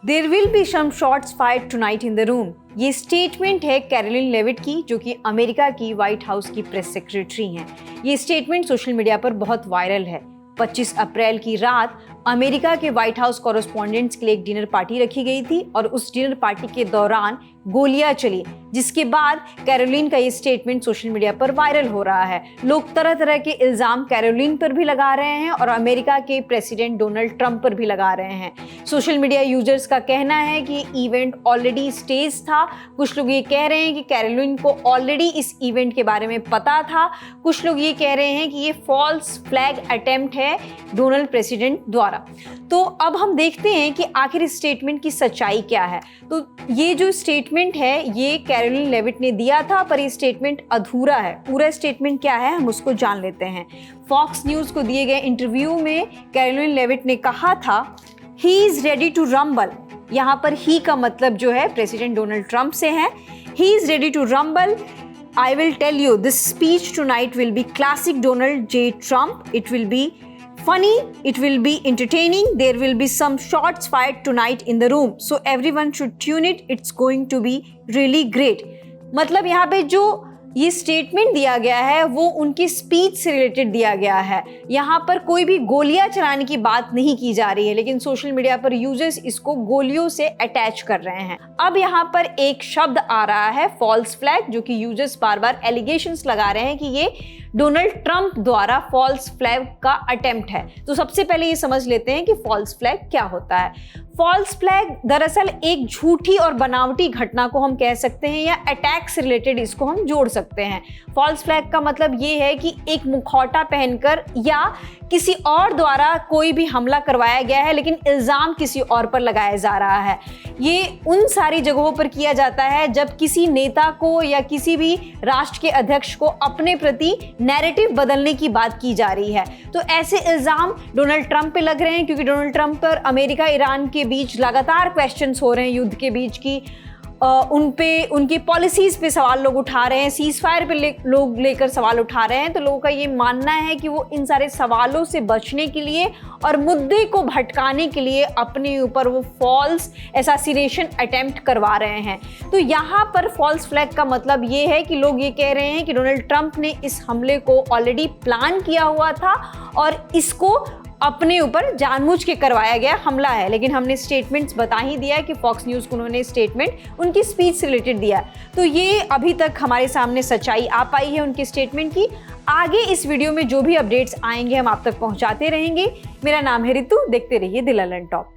There will be some shots fired tonight in the room. ये statement है Caroline Leavitt की, जो कि अमेरिका की व्हाइट हाउस की प्रेस सेक्रेटरी हैं। ये स्टेटमेंट सोशल मीडिया पर बहुत वायरल है। 25 अप्रैल की रात अमेरिका के व्हाइट हाउस कॉरेस्पॉन्डेंट्स के लिए एक डिनर पार्टी रखी गई थी और उस डिनर पार्टी के दौरान गोलियां चली, जिसके बाद कैरोलिन का ये स्टेटमेंट सोशल मीडिया पर वायरल हो रहा है। लोग तरह तरह के इल्जाम कैरोलिन पर भी लगा रहे हैं और अमेरिका के प्रेसिडेंट डोनाल्ड ट्रंप पर भी लगा रहे हैं। सोशल मीडिया यूजर्स का कहना है कि इवेंट ऑलरेडी स्टेज था। कुछ लोग ये कह रहे हैं कि कैरोलिन को ऑलरेडी इस इवेंट के बारे में पता था। कुछ लोग ये कह रहे हैं कि ये फॉल्स फ्लैग अटेम्प्ट है डोनाल्ड प्रेसिडेंट द्वारा। तो अब हम देखते हैं कि आखिर इस स्टेटमेंट की सच्चाई क्या है। तो ये जो स्टेटमेंट है ये कैरोलिन लेविट ने दिया था, पर ये स्टेटमेंट अधूरा है। पूरा स्टेटमेंट क्या है हम उसको जान लेते हैं। फॉक्स न्यूज को दिए गए इंटरव्यू में कैरोलिन लेविट ने कहा था, he is ready to rumble. यहाँ पर ही का मतलब जो है प्रेसिडेंट डोनाल्ड ट्रंप से है। He is ready to rumble. I will tell you, this speech tonight will be classic Donald J. Trump. It will be funny, it will be entertaining, there will be some shots fired tonight in the room. So everyone should tune it. It's going to be really great. मतलब यहाँ पे जो ये statement दिया गया है वो उनकी स्पीच से रिलेटेड दिया गया है। यहाँ पर कोई भी गोलियां चलाने की बात नहीं की जा रही है, लेकिन सोशल मीडिया पर यूजर्स इसको गोलियों से अटैच कर रहे हैं। अब यहाँ पर एक शब्द आ रहा है फॉल्स फ्लैग, जो कि यूजर्स बार बार एलिगेशंस लगा रहे हैं कि ये डोनाल्ड ट्रंप द्वारा फॉल्स फ्लैग का अटेम्प्ट है। तो सबसे पहले ये समझ लेते हैं कि फॉल्स फ्लैग क्या होता है। फॉल्स फ्लैग दरअसल एक झूठी और बनावटी घटना को हम कह सकते हैं, या अटैक से रिलेटेड इसको हम जोड़ सकते हैं। फॉल्स फ्लैग का मतलब ये है कि एक मुखौटा पहनकर या किसी और द्वारा कोई भी हमला करवाया गया है, लेकिन इल्ज़ाम किसी और पर लगाया जा रहा है। ये उन सारी जगहों पर किया जाता है जब किसी नेता को या किसी भी राष्ट्र के अध्यक्ष को अपने प्रति नैरेटिव बदलने की बात की जा रही है। तो ऐसे इल्ज़ाम डोनाल्ड ट्रंप पे लग रहे हैं, क्योंकि डोनाल्ड ट्रंप पर अमेरिका ईरान के बीच लगातार क्वेश्चंस हो रहे हैं युद्ध के बीच की। उन पे उनकी पॉलिसीज़ पे सवाल लोग उठा रहे हैं, सीज फायर पे लोग लेकर सवाल उठा रहे हैं। तो लोगों का ये मानना है कि वो इन सारे सवालों से बचने के लिए और मुद्दे को भटकाने के लिए अपने ऊपर वो फॉल्स असैसिनेशन अटेम्प्ट करवा रहे हैं। तो यहाँ पर फॉल्स फ्लैग का मतलब ये है कि लोग ये कह रहे हैं कि डोनाल्ड ट्रंप ने इस हमले को ऑलरेडी प्लान किया हुआ था और इसको अपने ऊपर जानबूझ के करवाया गया हमला है। लेकिन हमने स्टेटमेंट्स बता ही दिया है कि फॉक्स न्यूज़ को उन्होंने स्टेटमेंट उनकी स्पीच से रिलेटेड दिया। तो ये अभी तक हमारे सामने सच्चाई आ पाई है उनके स्टेटमेंट की। आगे इस वीडियो में जो भी अपडेट्स आएंगे हम आप तक पहुंचाते रहेंगे। मेरा नाम है रितु, देखते रहिए दिल ललन टॉप।